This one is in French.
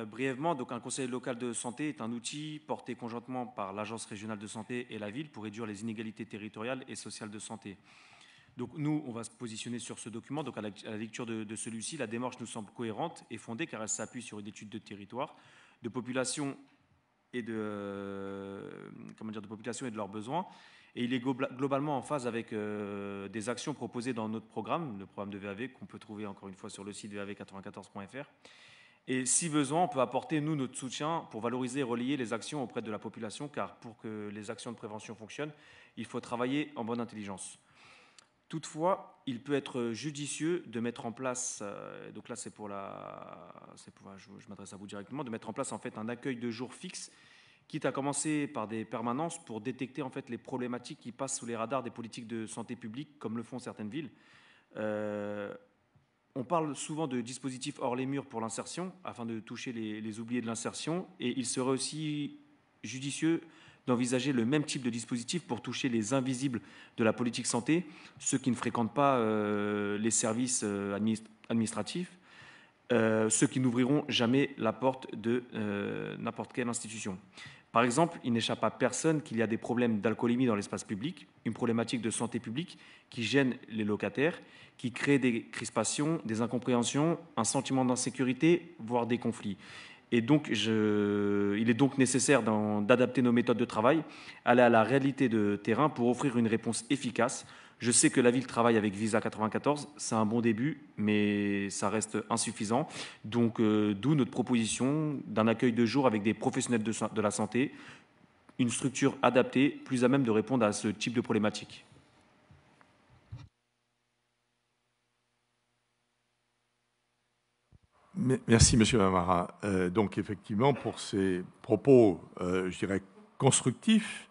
Brièvement, donc un conseil local de santé est un outil porté conjointement par l'Agence régionale de santé et la ville pour réduire les inégalités territoriales et sociales de santé. Donc nous, on va se positionner sur ce document. Donc à la lecture de celui-ci, la démarche nous semble cohérente et fondée car elle s'appuie sur une étude de territoire, de population et de population et de leurs besoins. Et il est globalement en phase avec des actions proposées dans notre programme, le programme de VAV, qu'on peut trouver encore une fois sur le site vav94.fr. Et si besoin, on peut apporter, nous, notre soutien pour valoriser et relayer les actions auprès de la population, car pour que les actions de prévention fonctionnent, il faut travailler en bonne intelligence. Toutefois, il peut être judicieux de mettre en place, donc là je m'adresse à vous directement, de mettre en place en fait un accueil de jour fixe, quitte à commencer par des permanences pour détecter en fait les problématiques qui passent sous les radars des politiques de santé publique, comme le font certaines villes. On parle souvent de dispositifs hors les murs pour l'insertion, afin de toucher les oubliés de l'insertion, et il serait aussi judicieux d'envisager le même type de dispositif pour toucher les invisibles de la politique santé, ceux qui ne fréquentent pas les services administratifs, ceux qui n'ouvriront jamais la porte de n'importe quelle institution. Par exemple, il n'échappe à personne qu'il y a des problèmes d'alcoolémie dans l'espace public, une problématique de santé publique qui gêne les locataires, qui crée des crispations, des incompréhensions, un sentiment d'insécurité, voire des conflits. Et donc, il est donc nécessaire d'adapter nos méthodes de travail, aller à la réalité de terrain pour offrir une réponse efficace. Je sais que la ville travaille avec Visa 94, c'est un bon début, mais ça reste insuffisant. Donc, d'où notre proposition d'un accueil de jour avec des professionnels de la santé, une structure adaptée, plus à même de répondre à ce type de problématique. Merci, Monsieur Amara. Donc, effectivement, pour ces propos, je dirais, constructifs,